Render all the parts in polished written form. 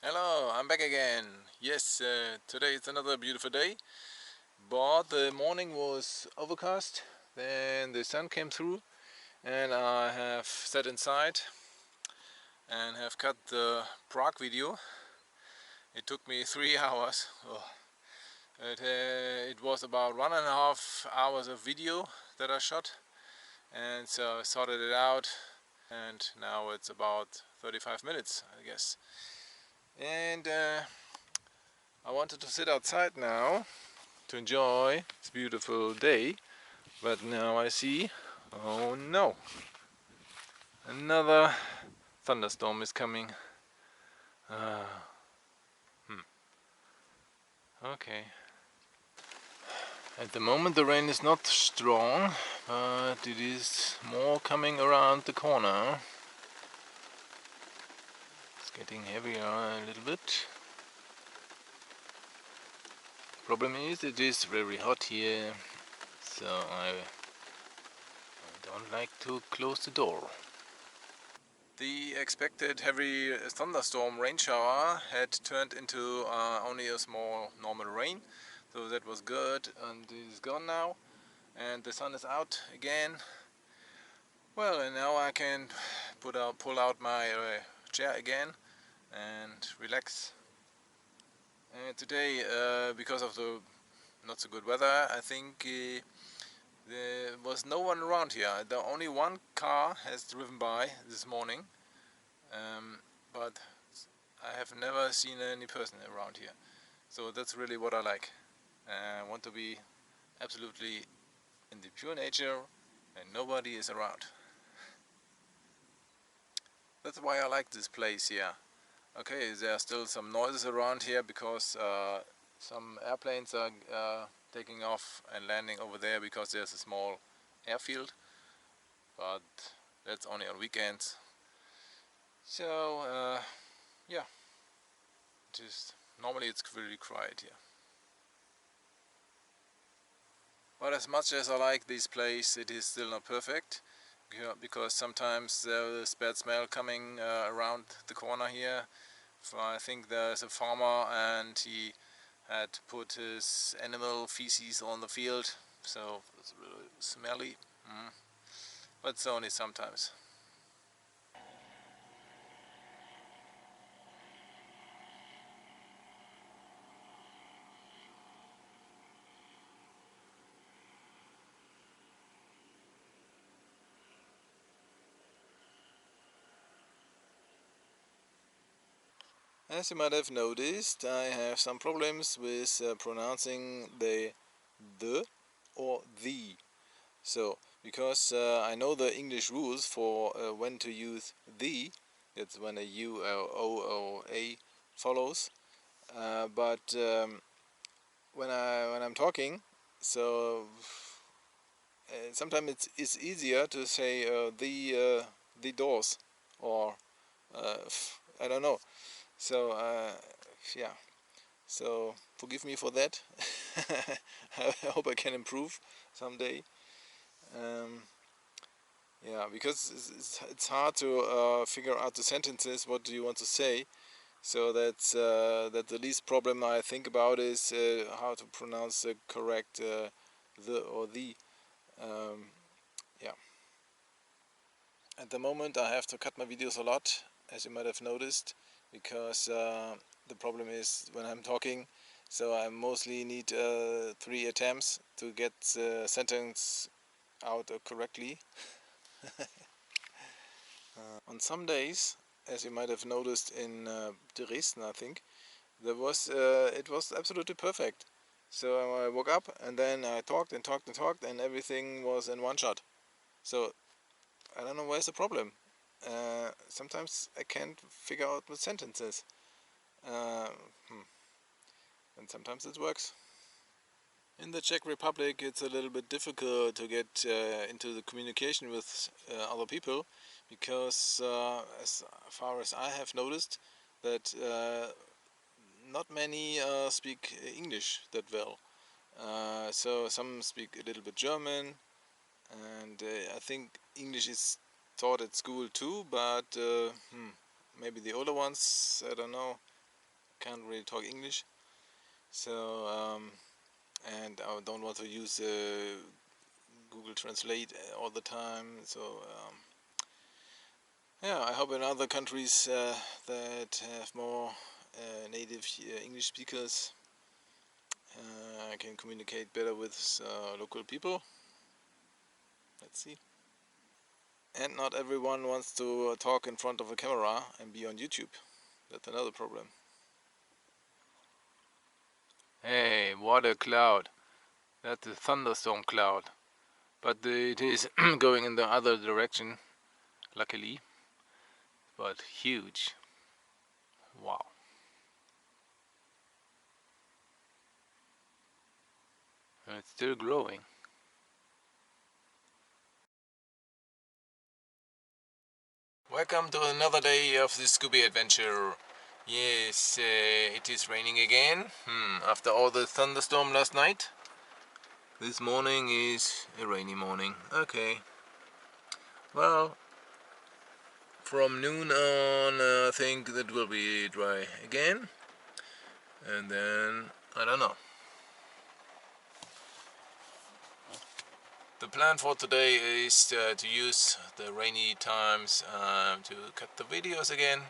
Hello, I'm back again. Yes, today it's another beautiful day, but the morning was overcast, then the sun came through, and I have sat inside and have cut the Prague video. It took me 3 hours. Oh, it was about 1.5 hours of video that I shot, and so I sorted it out, and now it's about 35 minutes, I guess. And I wanted to sit outside now to enjoy this beautiful day, but now I see, oh no, another thunderstorm is coming. uh, okay, at the moment the rain is not strong, but it is more coming around the corner. It's getting heavier a little bit. Problem is it is very hot here, so I don't like to close the door. The expected heavy thunderstorm rain shower had turned into only a small normal rain, so that was good, and it is gone now, and the sun is out again. Well, and now I can pull out my chair again and relax. And today, because of the not so good weather, I think there was no one around here. The only one car has driven by this morning. But I have never seen any person around here, so that's really what I like. I want to be absolutely in the pure nature and nobody is around. That's why I like this place here. Okay, there are still some noises around here because some airplanes are taking off and landing over there because there's a small airfield, but that's only on weekends. So yeah, just normally it's really quiet here. But as much as I like this place, it is still not perfect, because sometimes there is bad smell coming around the corner here. So I think there's a farmer and he had put his animal feces on the field, so it's really smelly, but it's only sometimes. As you might have noticed, I have some problems with pronouncing the or the. So, because I know the English rules for when to use the, that's when a U or O or A follows. But when I'm talking, so sometimes it's easier to say the doors, or I don't know. So yeah. So forgive me for that. I hope I can improve someday. Um, Yeah, because it's hard to figure out the sentences. What do you want to say? So that the least problem I think about is how to pronounce the correct the or the. Um, yeah. At the moment, I have to cut my videos a lot, as you might have noticed, because the problem is when I'm talking. So I mostly need 3 attempts to get the sentence out correctly. On some days, as you might have noticed in Dresden, I think, it was absolutely perfect. So I woke up and then I talked and talked and talked, and everything was in one shot. So I don't know where's the problem. Sometimes I can't figure out the sentences, uh, hmm, and sometimes it works. In the Czech Republic, it's a little bit difficult to get into the communication with other people, because as far as I have noticed, that not many speak English that well. So some speak a little bit German, and I think English is taught at school too, but maybe the older ones, I don't know. can't really talk English, so and I don't want to use Google Translate all the time. So yeah, I hope in other countries that have more native English speakers I can communicate better with local people. Let's see. And not everyone wants to talk in front of a camera and be on YouTube. That's another problem. Hey, what a cloud. That's a thunderstorm cloud. But it is going in the other direction, luckily. But huge. Wow. And it's still growing. Welcome to another day of the Scooby adventure. Yes, it is raining again. After all the thunderstorm last night, this morning is a rainy morning. Okay. Well, from noon on, I think that will be dry again. And then, I don't know. The plan for today is to use the rainy times to cut the videos again.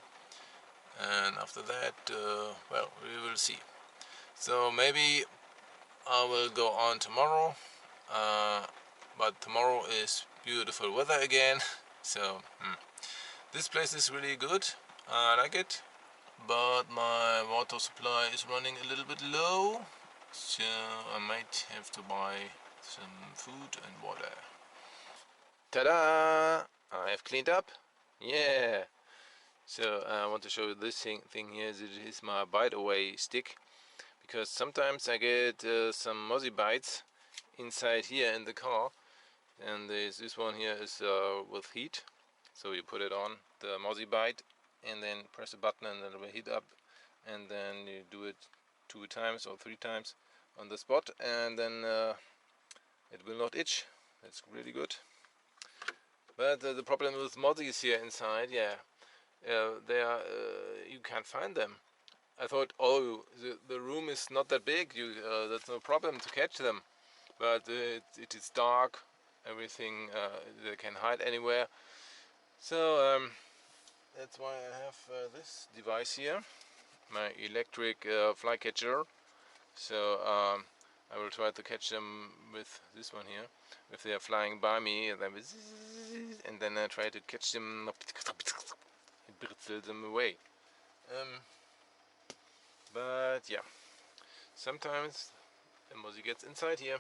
And after that, well, we will see. So maybe I will go on tomorrow, but tomorrow is beautiful weather again. So this place is really good. I like it, but my water supply is running a little bit low, so I might have to buy some food and water. Ta-da! I have cleaned up. Yeah. So I want to show you this thing here. It is my bite away stick, because sometimes I get some mozzie bites inside here in the car, and this one here is with heat. So you put it on the mozzie bite and then press a button and it will heat up, and then you do it 2 times or 3 times on the spot, and then it will not itch. That's really good. But the problem with mozzies here inside, yeah, they are you can't find them. I thought, oh, the room is not that big, that's no problem to catch them. But it is dark, everything, they can hide anywhere. So that's why I have this device here, my electric flycatcher. So I will try to catch them with this one here. If they are flying by me, and then I try to catch them and brittle them away. But yeah, sometimes the mozzie gets inside here.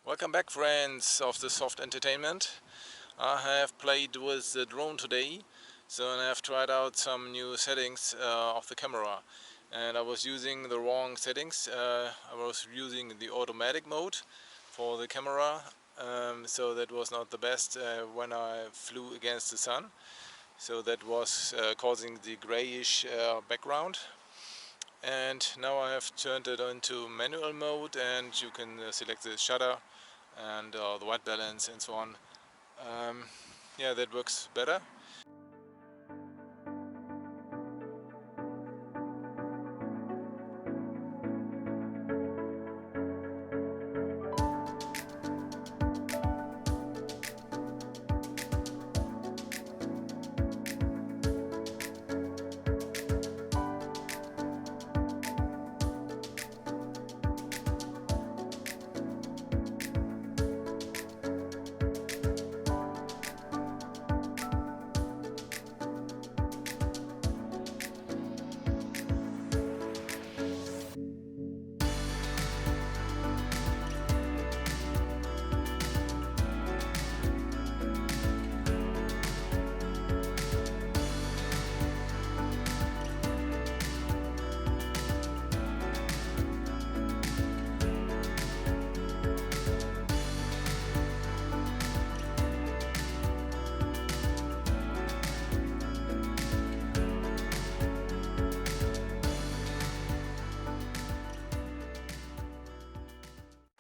Welcome back, friends of the soft entertainment. I have played with the drone today, so I have tried out some new settings of the camera, and I was using the wrong settings. I was using the automatic mode for the camera, so that was not the best when I flew against the sun, so that was causing the grayish background. And now I have turned it into manual mode, and you can select the shutter and the white balance and so on. Yeah, that works better.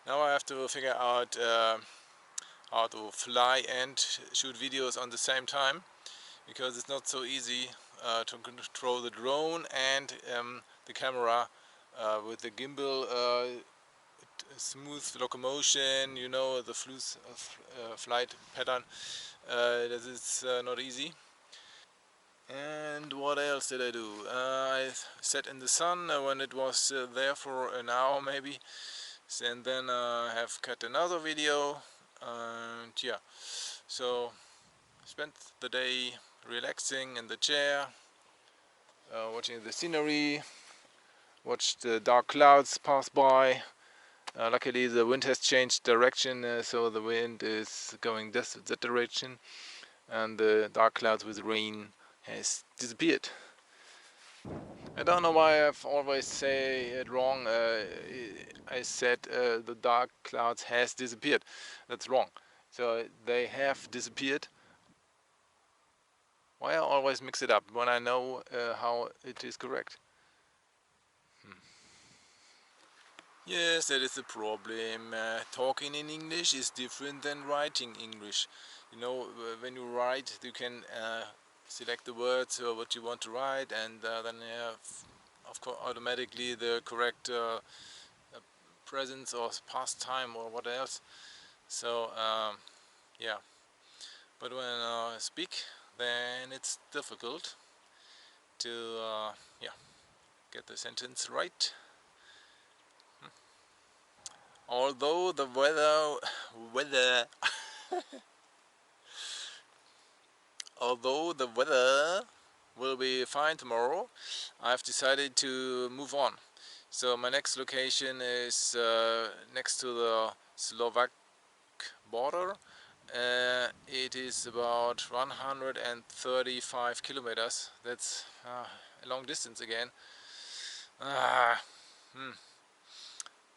Now I have to figure out how to fly and shoot videos on the same time, because it's not so easy to control the drone and the camera with the gimbal. Smooth locomotion, you know, the flight pattern. That is not easy. And what else did I do? I sat in the sun when it was there for an hour maybe, and then I have cut another video, and yeah, so spent the day relaxing in the chair, watching the scenery, watched the dark clouds pass by. Luckily the wind has changed direction, so the wind is going that direction, and the dark clouds with rain has disappeared. I don't know why I've always say it wrong. I said the dark clouds has disappeared. That's wrong. So they have disappeared. Why I always mix it up when I know how it is correct? Yes, that is the problem. Talking in English is different than writing English. You know, when you write, you can select the words or what you want to write, and then you have, of course, automatically the correct presence or past time or what else. So yeah, but when I speak, then it's difficult to yeah, get the sentence right. Although the weather although the weather will be fine tomorrow, I've decided to move on. So my next location is next to the Slovak border. It is about 135 kilometers. That's a long distance again. Ah,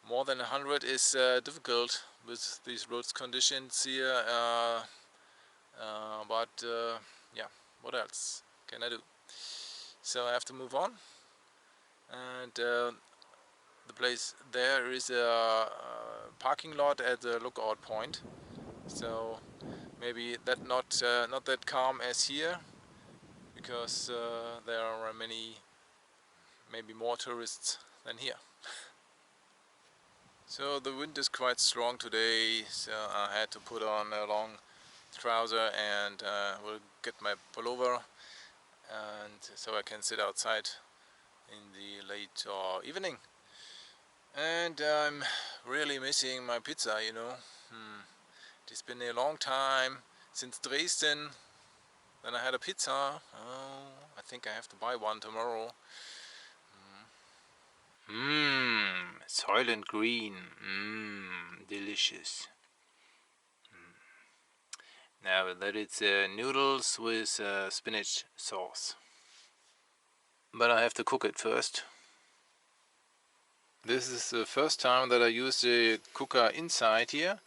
more than 100 is difficult with these roads conditions here. But yeah, what else can I do? So I have to move on, and the place there is a parking lot at the lookout point. So maybe that not that calm as here, because there are maybe more tourists than here. So the wind is quite strong today, so I had to put on a long trouser and will get my pullover, and so I can sit outside in the late evening. And I'm really missing my pizza, you know. It's been a long time since Dresden. Then I had a pizza. Oh, I think I have to buy one tomorrow. Soylent Green. Delicious. Now that it's noodles with spinach sauce. But I have to cook it first. This is the first time that I use the cooker inside here.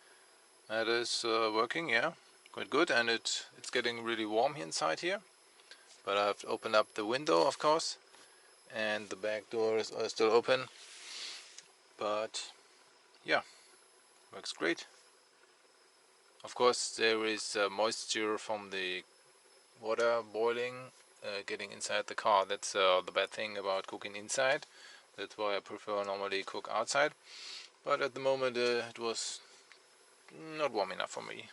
That is working, yeah, quite good, and it's getting really warm inside here. But I have to open up the window, of course, and the back doors are still open. But yeah, works great. Of course, there is moisture from the water boiling, getting inside the car. That's the bad thing about cooking inside. That's why I prefer normally cook outside. But at the moment, it was not warm enough for me.